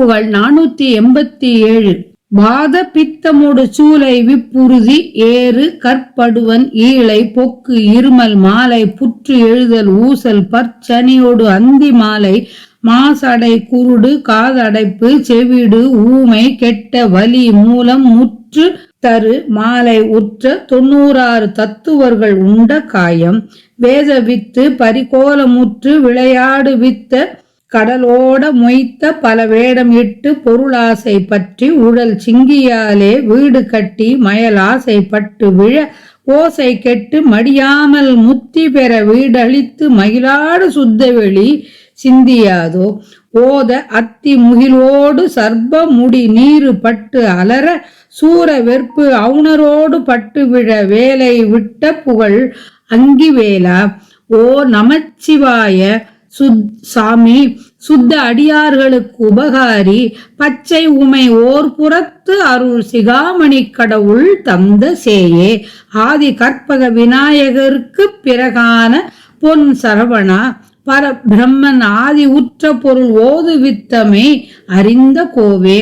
புகழ் 487. வாத பித்தமோடு சூலை விப்புறுதி ஏறு கற்படுவன் ஈழை பொக்கு இருமல் மாலை புற்று எழுதல் ஊசல் பற்சனியோடு அந்தி மாலை மாசடை குருடு காதடைப்பு செவிடு ஊமை கெட்ட வலி மூலம் முற்று தரு மாலை உற்ற 96 தத்துவர்கள் உண்ட காயம் வேத வித்து பரிகோலமுற்று விளையாடு வித்த கடலோட மொய்த்த பல வேடம் இட்டு பொருளாசை பற்றி உடல் சிங்கியாலே வீடு கட்டி மயல் ஆசை பட்டு விழ ஓசை கெட்டு மடியாமல் முத்தி பெற வீடழித்து மகிழாடு சுத்தவெளி சிந்தியாதோ ஓத அத்தி முகிலோடு சர்ப்ப முடி நீரு பட்டு அலற சூர வெற்பு அவுணரோடு பட்டு விழ வேலை விட்ட புகழ் அங்கி வேலா ஓ நமச்சிவாய சாமி சுத்த அடியார்களுக்கு உபகாரி பச்சை உமை ஓர் புறத்து அருள் சிகாமணி கடவுள் தந்த சேயே ஆதி கற்பக விநாயகருக்கு பிறகான பொன் சரவணா பர பிரம்மன் ஆதி உற்ற பொருள் ஓதுவித்தமே அறிந்த கோவே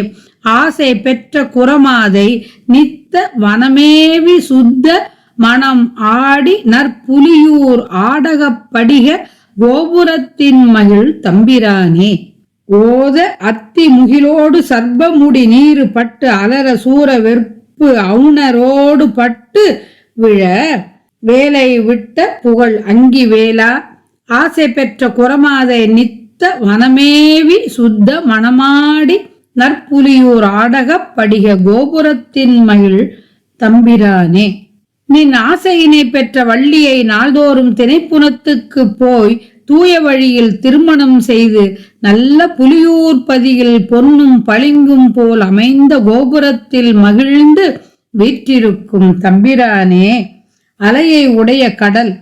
ஆசை பெற்ற குரமாதை நித்த வனமேவி சுத்த மனம் ஆடி நற்புலியூர் ஆடகப்படிக கோபுரத்தின் மகிழ் தம்பிரானே ஓத அத்தி முகிலோடு சர்ப்பமுடி நீரு பட்டு அலர சூர வெற்பு அவுணரோடு பட்டு விழ வேலை விட்ட புகழ் அங்கி வேலா ஆசை பெற்ற குரமாதை நித்த வனமேவி சுத்த மனமாடி நற்புலியூர் ஆடக படிக கோபுரத்தின் மகிழ் தம்பிரானே நின் ஆசையினை பெற்ற வள்ளியை நாள்தோறும் திணைப்புணத்துக்கு போய் தூய வழியில் திருமணம் செய்து நல்ல புலியூர் பதியில் பொன்னும் பளிங்கும் போல் அமைந்த கோபுரத்தில் மகிழ்ந்து வீற்றிருக்கும் தம்பிரானே அலையை உடைய கடல்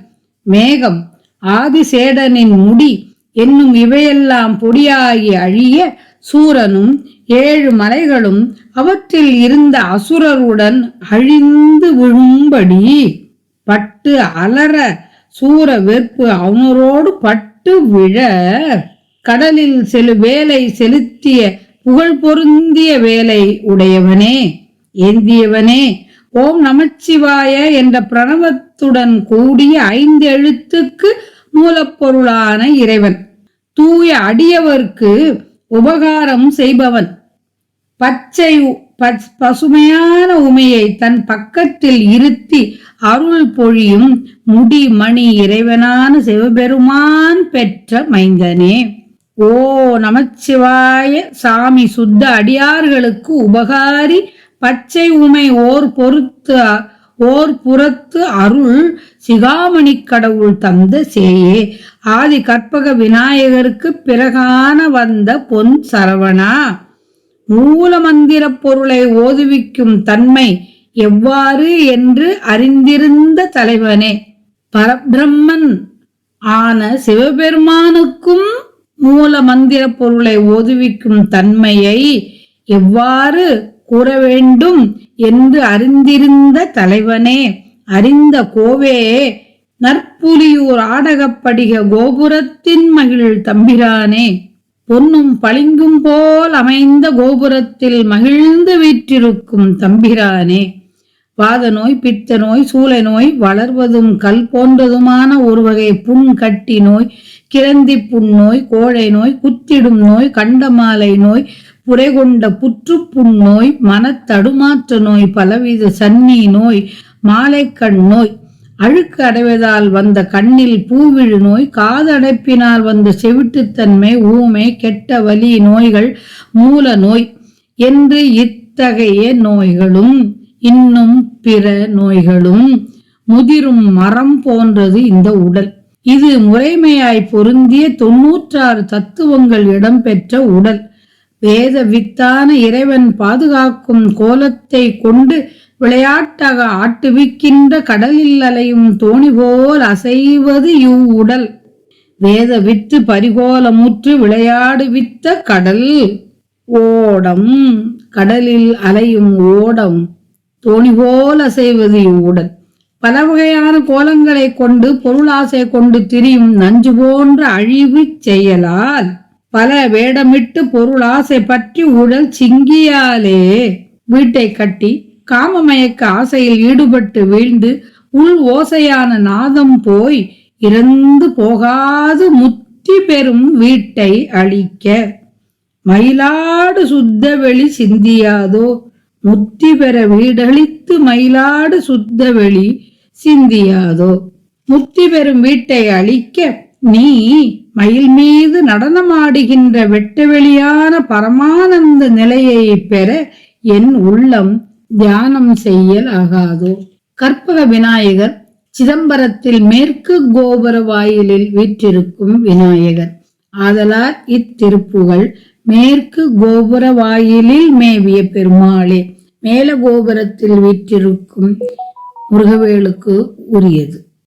மேகம் ஆதிசேடனின் முடி என்னும் இவையெல்லாம் பொடியாகி அழிய சூரனும் 7 மலைகளும் அவற்றில் இருந்த அசுரருடன் அழிந்து விழும்படி பட்டு அலற சூர வெற்பு அவனரோடு பட்டு விழ கடலில் வேலை செலுத்திய புகழ் பொருந்திய வேலை உடையவனே ஏந்தியவனே ஓம் நமச்சிவாய என்ற பிரணவத்துடன் கூடிய 5 எழுத்துக்கு மூலப்பொருளான இறைவன் தூய அடியவர்க்கு உபகாரம் செய்பவன் பச்சை பசுமையான உமையை தன் பக்கத்தில் இருத்தி அருள் பொழியும் முடி மணி இறைவனான சிவபெருமான் பெற்ற மைந்தனே ஓ நமச்சிவாய சாமி சுத்த அடியார்களுக்கு உபகாரி பச்சை உமை ஓர் புறத்து அருள் சிகாமணி கடவுள் தந்த சேயே ஆதி கற்பக விநாயகருக்கு பிறகான வந்த பொன் சரவணா மூல மந்திர பொருளை ஓதுவிக்கும் தன்மை எவ்வாறு என்று அறிந்திருந்த தலைவனே பரபிரம்மன் ஆன சிவபெருமானுக்கும் மூல மந்திர பொருளை ஓதுவிக்கும் தன்மையை எவ்வாறு கூற வேண்டும் என்று அறிந்திருந்த தலைவனே அறிந்த கோவே நற்புலியூர் ஆடகப்படிக கோபுரத்தின் மகிழ் தம்பிரானே பொன்னும் பளிங்கும் போல் அமைந்த கோபுரத்தில் மகிழ்ந்து வீற்றிருக்கும் தம்பிரானே வாத நோய் பித்த நோய் சூளை நோய் வளர்வதும் கல் போன்றதுமான ஒரு வகை புண் கட்டி நோய் கிரந்தி புண்ணோய் கோழை நோய் குத்திடும் நோய் கண்டமாலை நோய் புரைகொண்ட புற்றுப்புண் நோய் மனத்தடுமாற்ற நோய் பலவித சன்னி நோய் மாலைக்கண் நோய் அழுக்கு அடைவதால் வந்த கண்ணில் பூவிழு நோய் காதடைப்பினால் வந்த செவிட்டுத்தன்மை ஊமை கெட்ட வலி நோய்கள் மூல நோய் என்று இத்தகைய நோய்களும் இன்னும் பிற நோய்களும் முதிரும் மரம் போன்றது இந்த உடல். இது முறைமையாய் பொருந்திய 96 தத்துவங்கள் இடம்பெற்ற உடல். வேத வித்தான இறைவன் பாதுகாக்கும் கோலத்தை கொண்டு விளையாட்டாக ஆட்டுவிக்கின்ற கடலில் அலையும் தோணி போல் அசைவது இவ்வுடல். வேத வித்து பரிகோலமுற்று விளையாடு வித்த கடல் ஓடம், கடலில் அலையும் ஓடம் தோணி போல் அசைவது இவ்வுடல். பல வகையான கோலங்களை கொண்டு பொருளாசை கொண்டு திரியும் நஞ்சு போன்ற அழிவு செயலால் பல வேடமிட்டு பொருளாசை பற்றி உடல் சிங்கியாலே வீட்டை கட்டி காமமயக்க ஆசையில் ஈடுபட்டு வீழ்ந்து உள் ஓசையான நாதம் போய் இறந்து போகாது முத்தி பெறும் வீட்டை அழிக்க மயிலாடு சுத்த வெளி சிந்தியாதோ. முத்தி பெற வீடழித்து மயிலாடு சுத்த வெளி சிந்தியாதோ. முத்தி பெறும் வீட்டை அழிக்க நீ மயில் மீது நடனமாடுகின்ற வெட்டவெளியான பரமானந்த நிலையை பெற என் உள்ளம் தியானம் செய்யல் ஆகாதோ. கற்பக விநாயகர் சிதம்பரத்தில் மேற்கு கோபுர வாயிலில் வீற்றிருக்கும் விநாயகர். ஆதலால் இத்திருப்புகள் மேற்கு கோபுர வாயிலில் மேவிய பெருமாளே மேல கோபுரத்தில் வீற்றிருக்கும் முருகவேலுக்கு உரியது.